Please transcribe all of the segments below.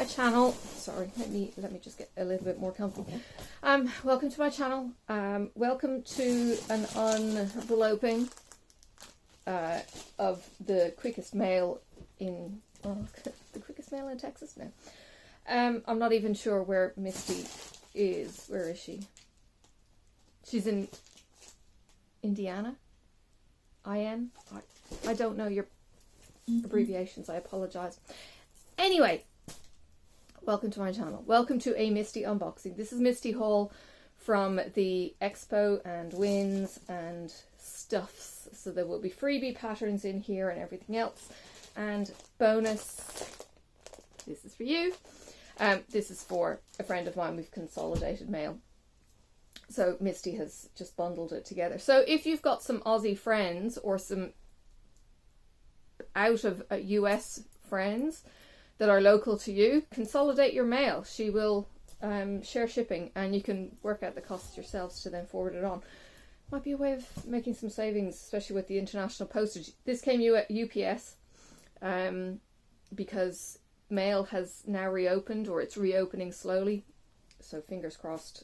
my channel. Sorry, let me just get a little bit more comfortable. Welcome to my channel. Welcome to an unveloping of the quickest mail in the quickest mail in Texas now. I'm not even sure where Misty is. Where is she? She's in Indiana. I don't know your abbreviations. I apologize. Anyway, welcome to my channel. Welcome to a Misty unboxing. This is Misty haul from the Expo and wins and stuffs. So there will be freebie patterns in here and everything else. And bonus, this is for you. This is for a friend of mine. We've consolidated mail. So Misty has just bundled it together. So if you've got some Aussie friends or some out of US friends that are local to you, consolidate your mail. She will share shipping and you can work out the costs yourselves to then forward it on. Might be a way of making some savings, especially with the international postage. This came at UPS because mail has now reopened, or it's reopening slowly. So fingers crossed.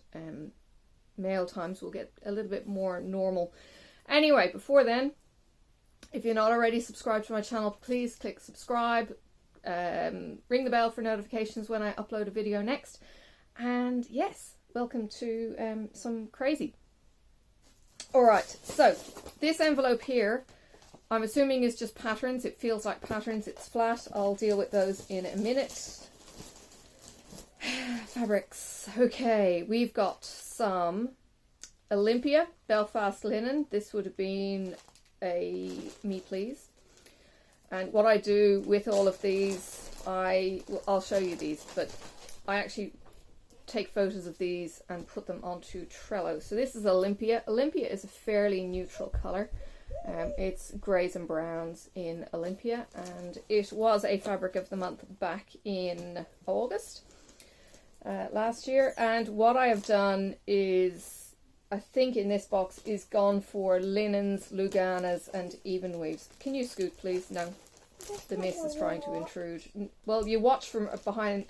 Mail times will get a little bit more normal. Anyway, before then, if you're not already subscribed to my channel, please click subscribe, ring the bell for notifications when I upload a video next. And yes, welcome to some crazy. Alright, so this envelope here, I'm assuming is just patterns. It feels like patterns. It's flat. I'll deal with those in a minute. Fabrics. Okay, we've got some Olympia Belfast linen. This would have been a Me Please. And what I do with all of these, I'll show you these, but I actually take photos of these and put them onto Trello. So this is Olympia. Olympia is a fairly neutral color. It's greys and browns in Olympia, and it was a fabric of the month back in August last year. And what I have done is, I think in this box is gone for linens, Luganas and even weaves. Can you scoot please? No, the mist is trying to intrude. Well, you watch from behind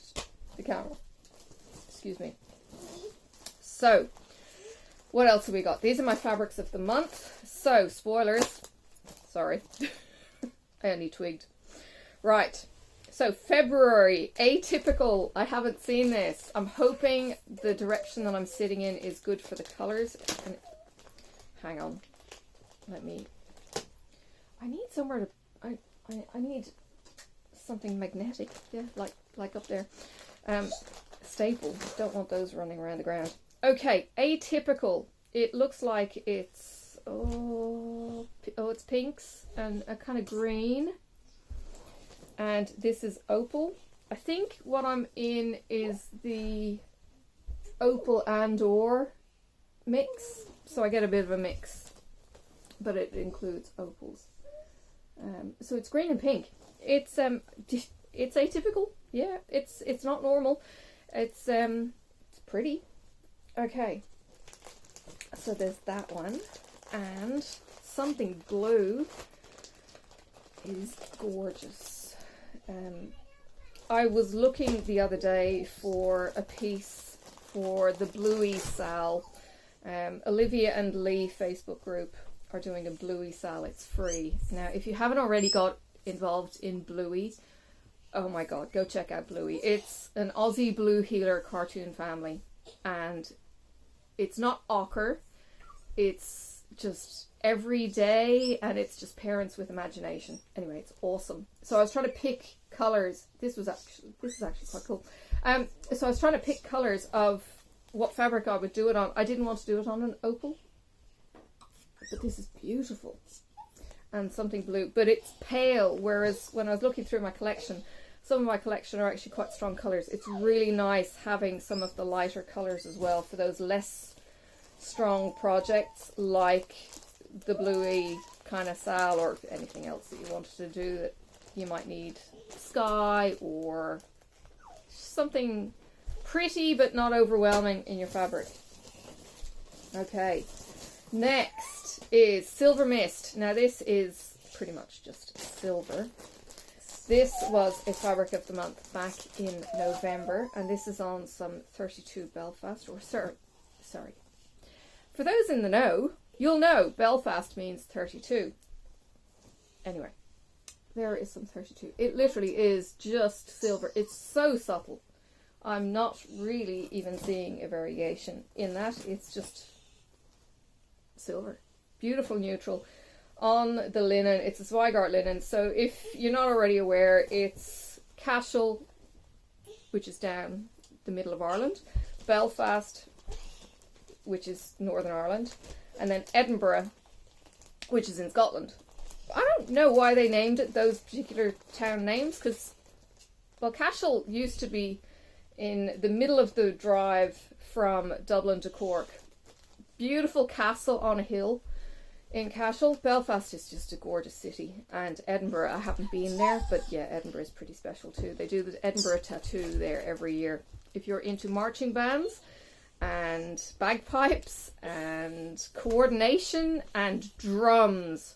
the camera. Excuse me. So what else have we got? These are my fabrics of the month. So spoilers, sorry. I only twigged. Right, so February, atypical. I haven't seen this. I'm hoping the direction that I'm sitting in is good for the colors. And hang on, I need somewhere to, I need something magnetic, yeah, like up there. Staple, don't want those running around the ground. Okay, atypical. It looks like it's, it's pinks and a kind of green. And this is opal. I think what I'm in is the opal and or mix. So I get a bit of a mix, but it includes opals. So it's green and pink. It's atypical. Yeah, it's not normal. It's pretty. Okay. So there's that one, and something blue is gorgeous. I was looking the other day for a piece for the Bluey Sal. Olivia and Lee Facebook group are doing a Bluey Sal. It's free. Now, if you haven't already got involved in Bluey, oh my god, go check out Bluey. It's an Aussie blue healer cartoon family, and it's not ochre. It's just every day, and it's just parents with imagination. Anyway, it's awesome. So I was trying to pick colors. This is actually quite cool. So I was trying to pick colors of what fabric I would do it on. I didn't want to do it on an opal, but this is beautiful. And something blue, but it's pale, whereas when I was looking through my collection, some of my collection are actually quite strong colors. It's really nice having some of the lighter colors as well for those less strong projects, like the Bluey kind of Sal, or anything else that you wanted to do that you might need sky or something pretty but not overwhelming in your fabric. Okay, next is Silver Mist. Now this is pretty much just silver. This was a fabric of the month back in November, and this is on some 32 Belfast, or sorry. For those in the know, you'll know Belfast means 32. Anyway, there is some 32. It literally is just silver. It's so subtle. I'm not really even seeing a variation in that. It's just silver. Beautiful neutral. On the linen, it's a Zweigart linen. So if you're not already aware, it's Cashel, which is down the middle of Ireland, Belfast, which is Northern Ireland, and then Edinburgh, which is in Scotland. I don't know why they named it those particular town names, because, well, Cashel used to be in the middle of the drive from Dublin to Cork. Beautiful castle on a hill in Cashel. Belfast is just a gorgeous city, and Edinburgh, I haven't been there, but yeah, Edinburgh is pretty special too. They do the Edinburgh tattoo there every year. If you're into marching bands and bagpipes and coordination and drums,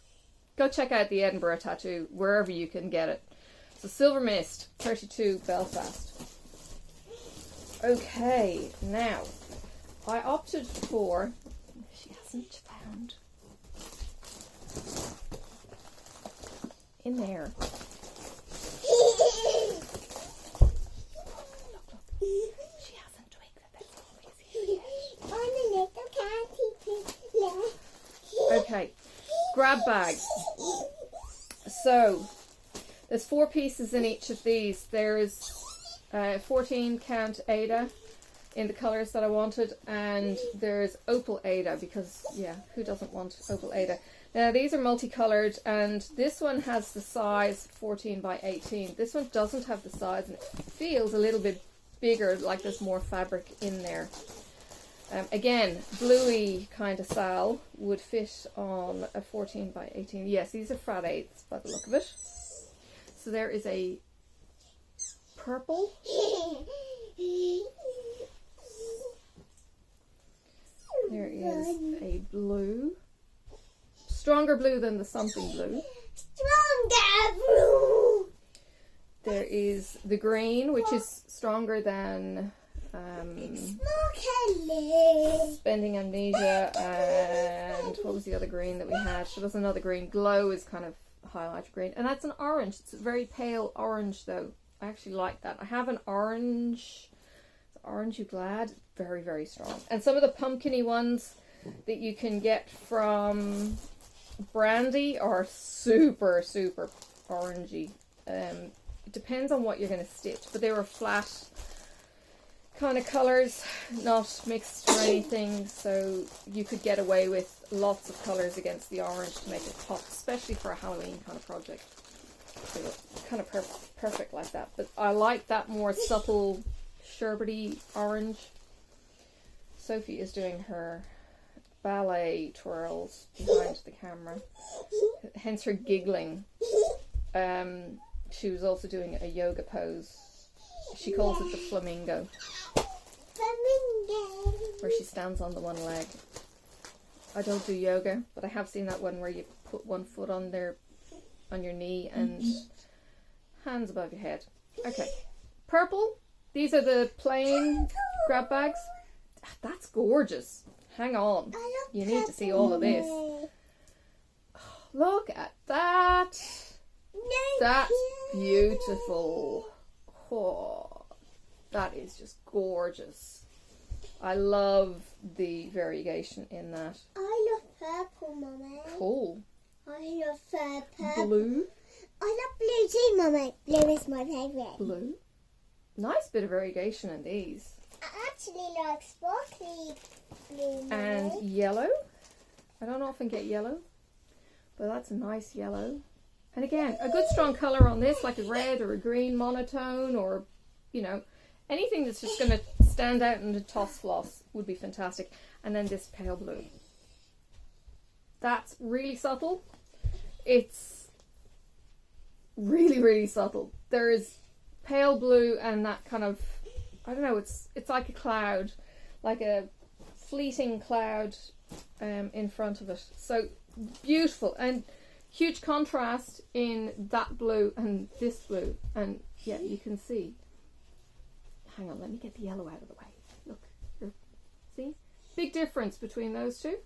go check out the Edinburgh tattoo wherever you can get it. So Silver Mist, 32 Belfast. Okay, now I opted for, she hasn't found, in there. She hasn't twigged that there's always here. Okay, grab bags. So there's 4 pieces in each of these. There's 14 count Ada in the colours that I wanted, and there's opal Ada, because yeah, who doesn't want opal Ada? Now these are multicoloured, and this one has the size 14 by 18. This one doesn't have the size, and it feels a little bit bigger, like there's more fabric in there. Again, bluey kind of sal would fit on a 14 by 18. Yes, these are frat 8s by the look of it. So there is a purple. There is a blue. Stronger blue than the something blue. Stronger blue. There is the green, which is stronger than Spending Amnesia, and what was the other green that we had? There was another green. Glow is kind of highlighter green, and that's an orange. It's a very pale orange though. I actually like that. I have an orange, Orange You Glad, very, very strong. And some of the pumpkin-y ones that you can get from Brandy are super, super orangey. It depends on what you're going to stitch, but they were flat kind of colours, not mixed or anything, so you could get away with lots of colours against the orange to make it pop, especially for a Halloween kind of project. So kind of perfect like that. But I like that more subtle, sherbety orange. Sophie is doing her ballet twirls behind the camera, hence her giggling. She was also doing a yoga pose. She calls it the flamingo. Flamingo. Where she stands on the one leg. I don't do yoga, but I have seen that one where you put one foot on your knee and hands above your head. Okay. Purple. These are the plain grab bags. That's gorgeous. Hang on. You need to see all of this. Look at that. That's beautiful. Oh, that is just gorgeous. I love the variegation in that. I love purple, Mummy. Cool. I love purple. Blue. I love blue too, Mummy. Blue is my favourite. Blue. Nice bit of variegation in these. I actually like sparkly blue, Mummy. And yellow. I don't often get yellow, but that's a nice yellow. And again, a good strong colour on this, like a red or a green monotone, or, you know, anything that's just going to stand out in the toss floss would be fantastic. And then this pale blue. That's really subtle. It's really, really subtle. There is pale blue and that kind of, I don't know, it's like a cloud, like a fleeting cloud in front of it. So beautiful. And huge contrast in that blue and this blue. And yeah, you can see. Hang on, let me get the yellow out of the way. Look, here. See? Big difference between those two.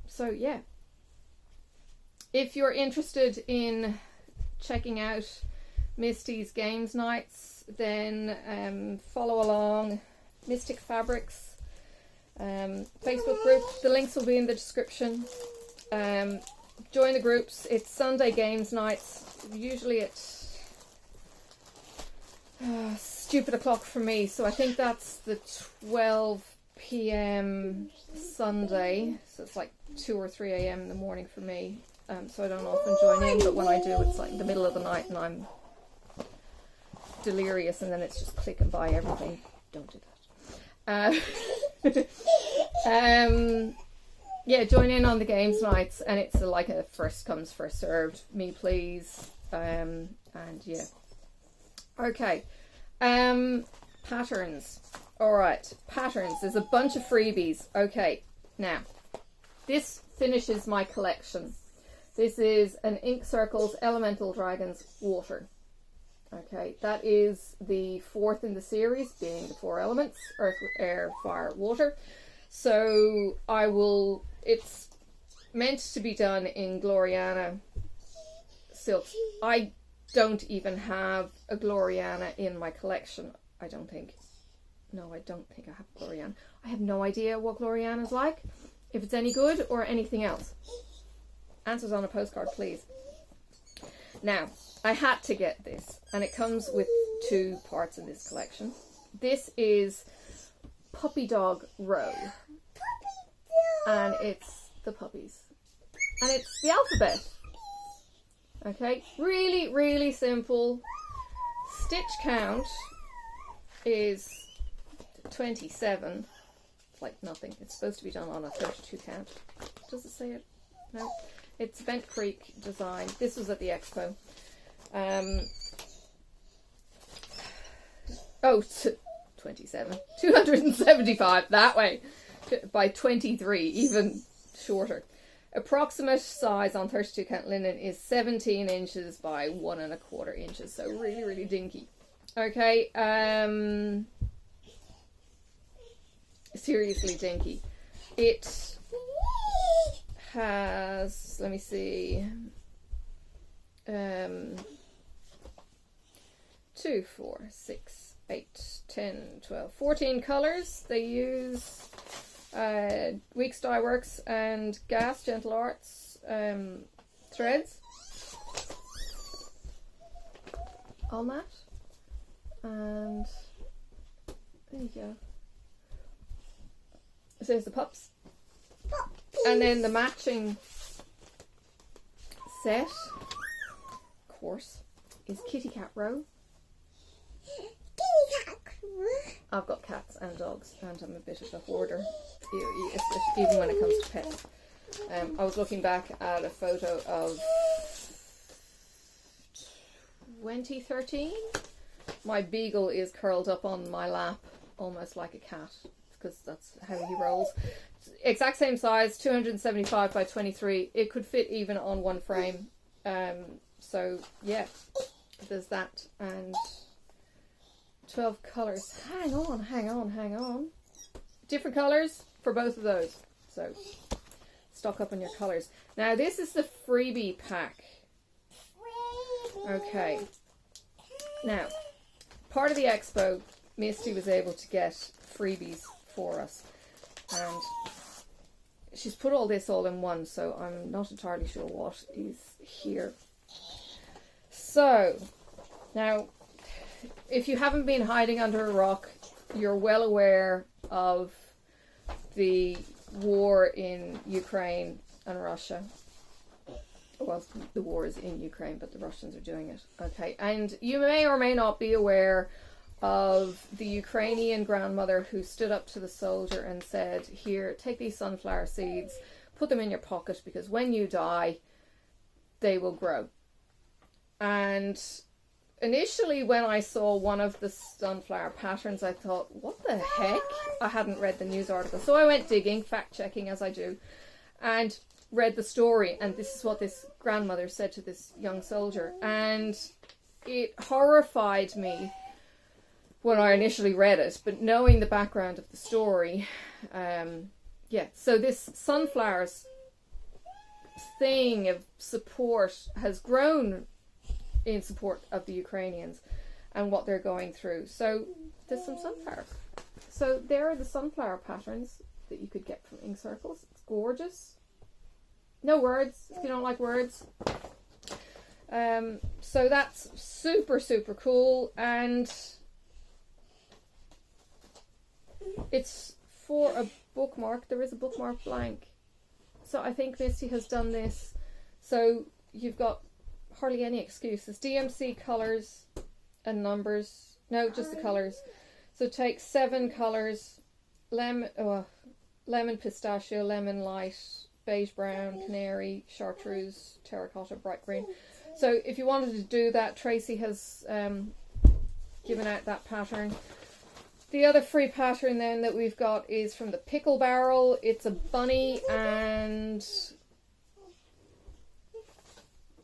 So yeah. If you're interested in checking out Misty's Games Nights, then follow along Mystic Fabrics Facebook group. The links will be in the description. Join the groups. It's Sunday Games Nights, usually at stupid o'clock for me, so I think that's the 12 p.m. Sunday, so it's like 2 or 3 a.m. in the morning for me. So I don't often join in, but when I do, it's like the middle of the night and I'm delirious, and then it's just click and buy everything. Don't do that. Yeah, join in on the games nights, and it's like a first comes first served, me please. And yeah, okay. Patterns. All right, patterns. There's a bunch of freebies. Okay, now this finishes my collection. This is an Ink Circles Elemental Dragons Water. Okay, that is the 4th in the series, being the 4 elements: earth, air, fire, water. So it's meant to be done in Gloriana silks. I don't even have a Gloriana in my collection, I don't think. No, I don't think I have Gloriana. I have no idea what Gloriana's like, if it's any good or anything else. Answers on a postcard, please. Now, I had to get this, and it comes with 2 parts in this collection. This is Puppy Dog Row, and it's the puppies, and it's the alphabet. Okay, really, really simple. Stitch count is 27. It's like nothing. It's supposed to be done on a 32 count. Does it say it? No. It's Bent Creek design. This was at the Expo. 27. 275 that way by 23, even shorter. Approximate size on 32 count linen is 17 inches by 1 1/4 inches. So really, really dinky. Okay. Seriously dinky. It has, let me see, 2, 4, 6, 8, 10, 12, 14 colours. They use Weeks Dye Works and Gas Gentle Arts threads on that, and there you go. So there's the pups. And then the matching set, of course, is Kitty Cat Row. I've got cats and dogs, and I'm a bit of a hoarder, even when it comes to pets. I was looking back at a photo of 2013. My beagle is curled up on my lap, almost like a cat, because that's how he rolls. Exact same size, 275 by 23. It could fit even on one frame. So yeah, there's that, and 12 colours. Hang on. Different colours for both of those. So stock up on your colours. Now this is the freebie pack. Okay. Now, part of the expo, Misty was able to get freebies for us, and she's put all this all in one, so I'm not entirely sure what is here. So now, if you haven't been hiding under a rock, you're well aware of the war in Ukraine and Russia. Well, the war is in Ukraine, but the Russians are doing it. Okay, and you may or may not be aware of the Ukrainian grandmother who stood up to the soldier and said, here, take these sunflower seeds, put them in your pocket, because when you die, they will grow. And initially when I saw one of the sunflower patterns, I thought, what the heck? I hadn't read the news article. So I went digging, fact checking as I do. And read the story, and this is what this grandmother said to this young soldier, and it horrified me when I initially read it, but knowing the background of the story, yeah, so this sunflowers thing of support has grown in support of the Ukrainians and what they're going through. So there's some sunflowers. So there are the sunflower patterns that you could get from Ink Circles. It's gorgeous. No words if you don't like words. So that's super, super cool, and it's for a bookmark. There is a bookmark blank. So I think Misty has done this. So you've got hardly any excuses. DMC colours and numbers. No, just the colours. So take 7 colours. Lemon, pistachio, lemon light, beige brown, canary, chartreuse, terracotta, bright green. So if you wanted to do that, Tracy has given out that pattern. The other free pattern then that we've got is from the Pickle Barrel. It's a bunny, and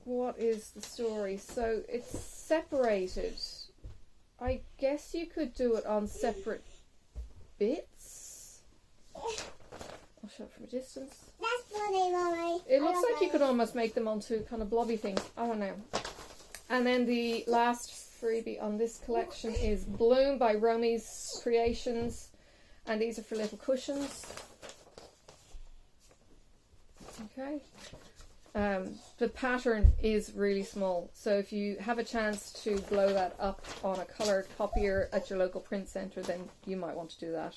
what is the story? So it's separated. I guess you could do it on separate bits. I'll show it from a distance. That's funny, Mommy. It looks like you could almost make them onto kind of blobby things. I don't know. And then the last freebie on this collection is Bloom by Romy's Creations, and these are for little cushions. Okay. The pattern is really small, so if you have a chance to blow that up on a coloured copier at your local print centre, then you might want to do that,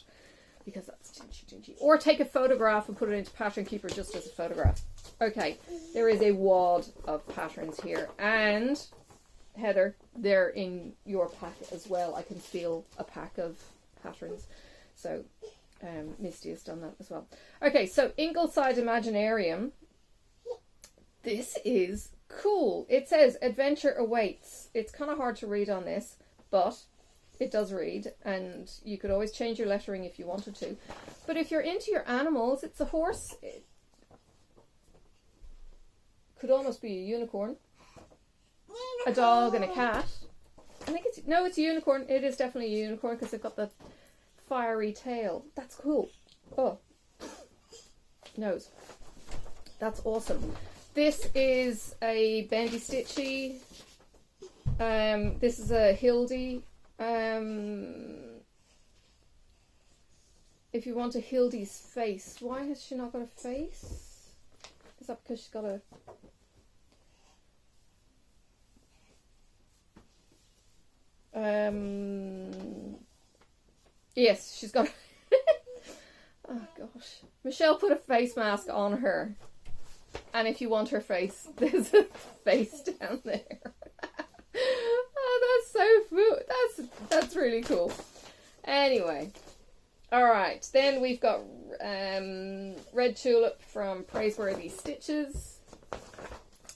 because that's dingy. Or take a photograph and put it into Pattern Keeper just as a photograph. Okay, there is a wad of patterns here, and Heather, they're in your pack as well. I can feel a pack of patterns, so Misty has done that as well. Okay, so Ingleside Imaginarium. This is cool. It says Adventure Awaits. It's kind of hard to read on this, but it does read, and you could always change your lettering if you wanted to. But if you're into your animals, it's a horse. It could almost be a unicorn. A dog and a cat. I think it's a unicorn. It is definitely a unicorn because they've got the fiery tail. That's cool. Oh, nose. That's awesome. This is a Bendy Stitchy. This is a Hildy. If you want a Hildy's face, why has she not got a face? Is that because she's got a... yes, she's got... oh gosh. Michelle put a face mask on her. And if you want her face, there's a face down there. Oh, that's so that's really cool. Anyway. Alright, then we've got Red Tulip from Praiseworthy Stitches.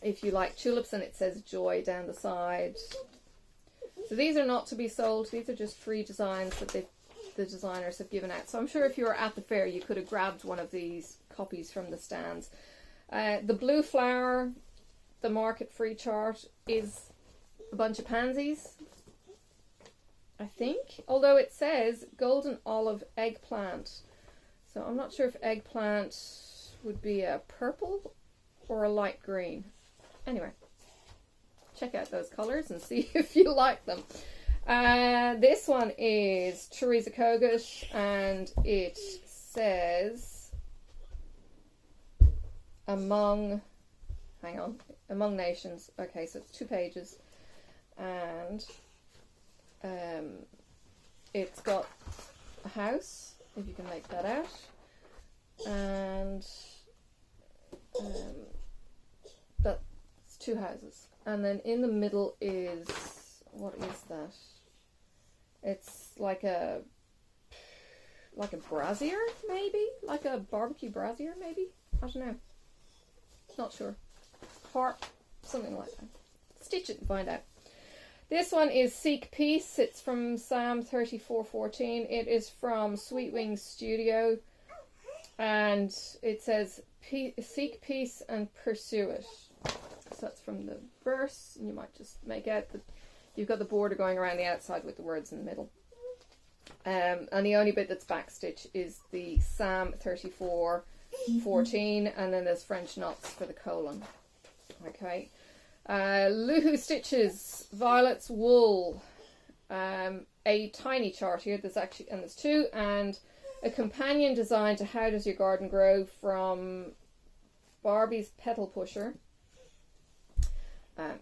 If you like tulips, and it says Joy down the side. So these are not to be sold. These are just free designs that the designers have given out. So I'm sure if you were at the fair, you could have grabbed one of these copies from the stands. The blue flower, the market free chart, is a bunch of pansies, I think. Although it says golden olive eggplant. So I'm not sure if eggplant would be a purple or a light green. Anyway, check out those colours and see if you like them. This one is Teresa Kogut, and it says Among Nations. Okay, so it's 2 pages, and it's got a house, if you can make that out, and that's 2 houses, and then in the middle is, what is that? It's like a brazier, maybe, like a barbecue brazier, maybe. I don't know. Not sure. Harp, something like that. Stitch it and find out. This one is Seek Peace. It's from Sam 3414. It is from Sweet Wings Studio. And it says, seek peace and pursue it. So that's from the verse, and you might just make out that you've got the border going around the outside with the words in the middle. And the only bit that's backstitch is the Psalm 34:14, and then there's French knots for the colon. Okay. Luhu stitches, Violet's wool, a tiny chart here. There's two, and a companion design to How Does Your Garden Grow from Barbie's Petal Pusher.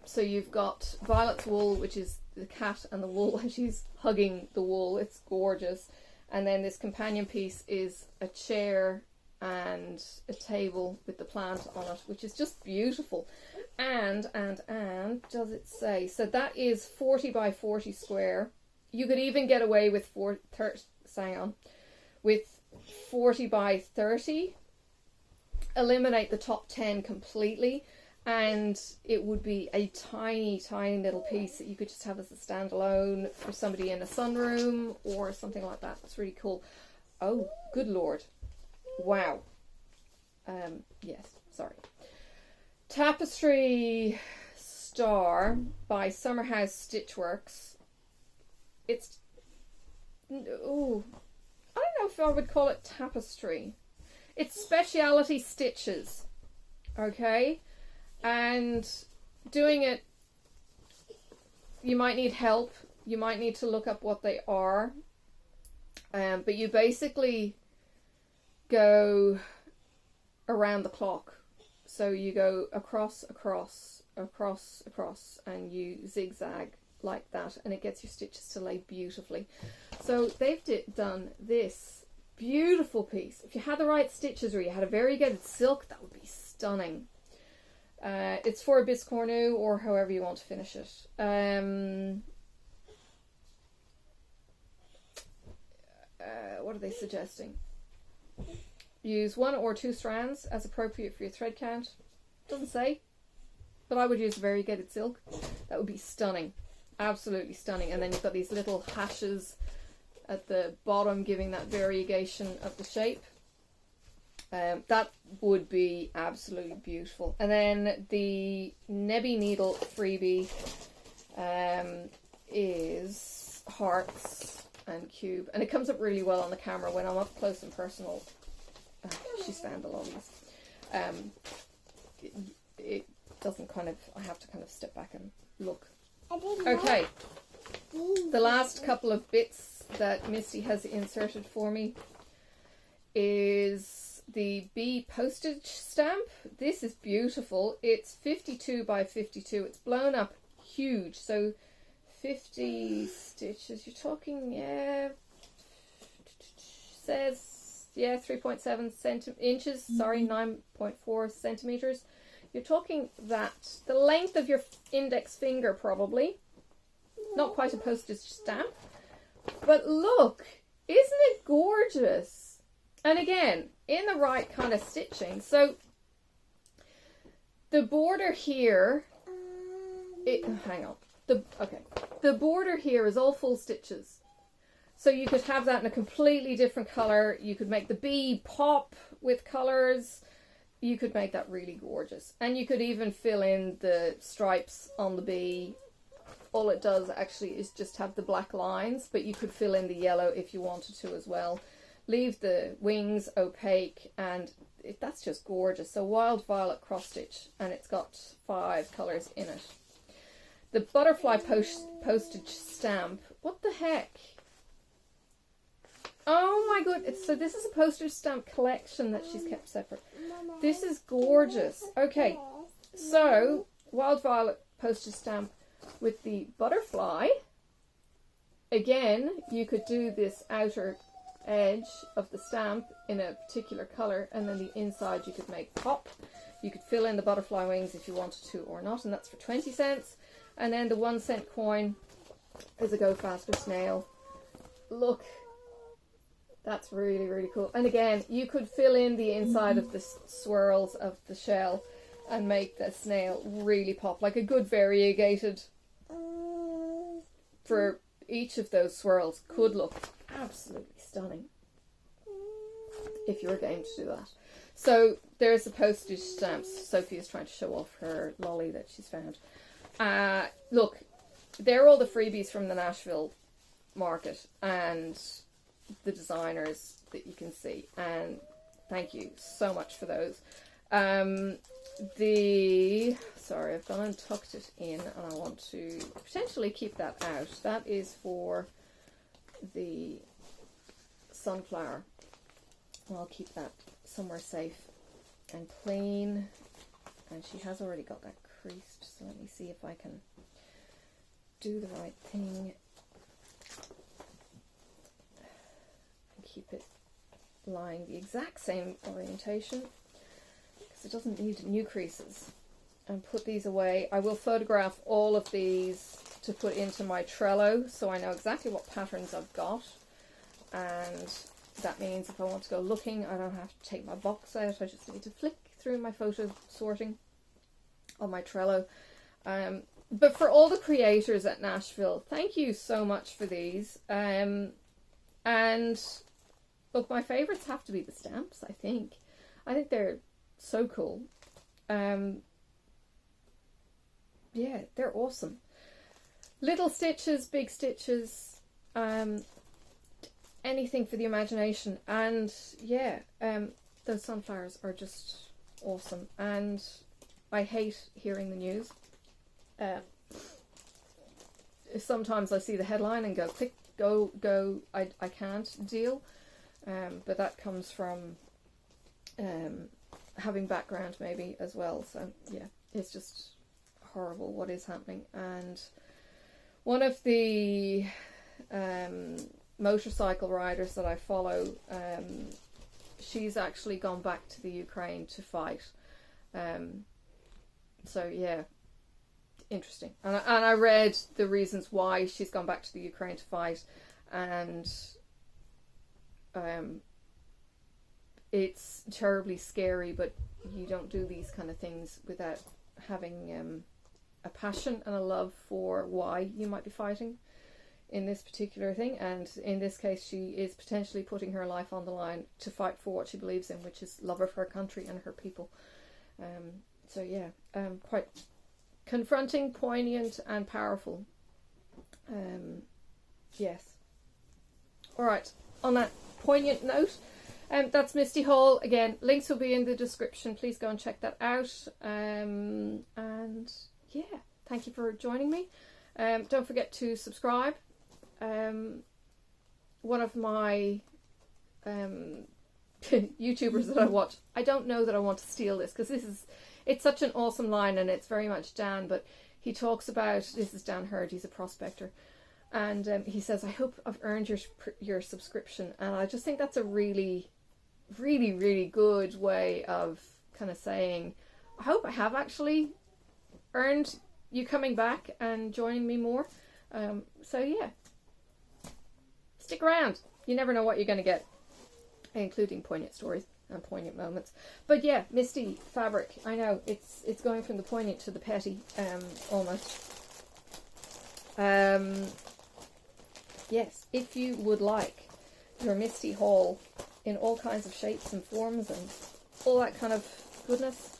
So you've got Violet's wool, which is the cat and the wool, and she's hugging the wool. It's gorgeous. And then this companion piece is a chair and a table with the plant on it, which is just beautiful. And does it say? So that is 40 by 40 square. You could even get away with 40 by 30. Eliminate the top 10 completely, and it would be a tiny, tiny little piece that you could just have as a standalone for somebody in a sunroom or something like that. That's really cool. Oh, good Lord. Wow. Yes, sorry. Tapestry Star by Summerhouse Stitchworks. It's, oh, I don't know if I would call it tapestry. It's speciality stitches, okay? And doing it, you might need help. You might need to look up what they are. But you basically go around the clock. So you go across, and you zigzag like that, and it gets your stitches to lay beautifully. So they've done this beautiful piece. If you had the right stitches or you had a variegated silk, that would be stunning. It's for a biscornu or however you want to finish it. What are they suggesting? Use 1 or 2 strands as appropriate for your thread count. Doesn't say, but I would use variegated silk. That would be stunning. Absolutely stunning. And then you've got these little hashes at the bottom giving that variegation of the shape. That would be absolutely beautiful. And then the Nebby Needle freebie is hearts and cube, and it comes up really well on the camera when I'm up close and personal. She's found the lollies. It doesn't kind of, I have to kind of step back and look. Okay, the last couple of bits that Misty has inserted for me is the bee postage stamp. This is beautiful. It's 52 by 52. It's blown up huge. So 50 stitches. You're talking, yeah, says, yeah, 3.7 inches. Sorry, 9.4 centimeters. You're talking that. The length of your index finger, probably. Not quite a postage stamp. But look, isn't it gorgeous? And again, in the right kind of stitching. So the border here, hang on. The border here is all full stitches. So you could have that in a completely different color. You could make the bee pop with colors. You could make that really gorgeous. And you could even fill in the stripes on the bee. All it does actually is just have the black lines, but you could fill in the yellow if you wanted to as well. Leave the wings opaque, and that's just gorgeous. So Wild Violet cross stitch, and it's got 5 colours in it. The butterfly postage stamp. What the heck? Oh my goodness. So this is a postage stamp collection that she's kept separate. This is gorgeous. Okay, so Wild Violet postage stamp with the butterfly. Again, you could do this outer edge of the stamp in a particular colour, and then the inside you could make pop. You could fill in the butterfly wings if you wanted to or not, and that's for 20 cents. And then the 1 cent coin is a Go Faster snail. Look, that's really, really cool. And again, you could fill in the inside of the swirls of the shell and make the snail really pop, like a good variegated for each of those swirls could look absolutely stunning. if you're game to do that. So there's the postage stamps. Sophie is trying to show off her lolly that she's found. Look, they're all the freebies from the Nashville market and the designers that you can see. And thank you so much for those. Sorry, I've gone and tucked it in and I want to potentially keep that out. That is for the sunflower. I'll keep that somewhere safe and clean. And she has already got that creased, so let me see if I can do the right thing and keep it lying the exact same orientation, because it doesn't need new creases. And put these away. I will photograph all of these to put into my Trello so I know exactly what patterns I've got, and that means if I want to go looking I don't have to take my box out, I just need to flick through my photo sorting on my Trello. But for all the creators at Nashville, thank you so much for these. And look, my favourites have to be the stamps, I think. I think they're so cool. Yeah, they're awesome. Little stitches, big stitches, anything for the imagination. And yeah, those sunflowers are just awesome. And I hate hearing the news. Sometimes I see the headline and go, click, go, I can't deal. But that comes from having background maybe as well. So yeah, it's just horrible what is happening. And one of the motorcycle riders that I follow, she's actually gone back to the Ukraine to fight. So yeah, interesting. And I read the reasons why she's gone back to the Ukraine to fight, and it's terribly scary, but you don't do these kind of things without having a passion and a love for why you might be fighting in this particular thing. And in this case, she is potentially putting her life on the line to fight for what she believes in, which is love of her country and her people. So yeah, quite confronting, poignant and powerful. Yes. Alright, on that poignant note, that's Misty Hall. Again, links will be in the description. Please go and check that out. And yeah, thank you for joining me. Don't forget to subscribe. One of my YouTubers that I watch, I don't know that I want to steal this, because it's such an awesome line, and it's very much Dan, but he talks about, this is Dan Hurd, he's a prospector, and he says, I hope I've earned your subscription. And I just think that's a really, really, really good way of kind of saying, I hope I have actually earned you coming back and joining me more. So yeah, stick around. You never know what you're going to get, including poignant stories and poignant moments. But yeah, Misty fabric, I know it's going from the poignant to the petty, almost. Yes, if you would like your Misty haul in all kinds of shapes and forms and all that kind of goodness,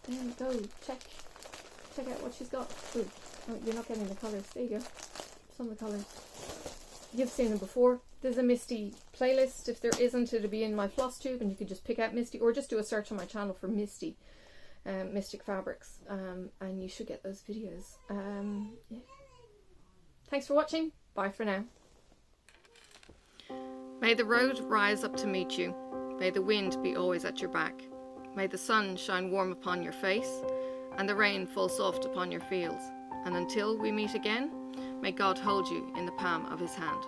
then go check out what she's got. Ooh, oh, you're not getting the colours. There you go. Some of the colours. You've seen them before. There's a Misty playlist. If there isn't, it'll be in my floss tube, and you can just pick out Misty, or just do a search on my channel for Misty, Mystic Fabrics, and you should get those videos. Yeah. Thanks for watching. Bye for now. May the road rise up to meet you. May the wind be always at your back. May the sun shine warm upon your face, and the rain fall soft upon your fields. And until we meet again, may God hold you in the palm of his hand.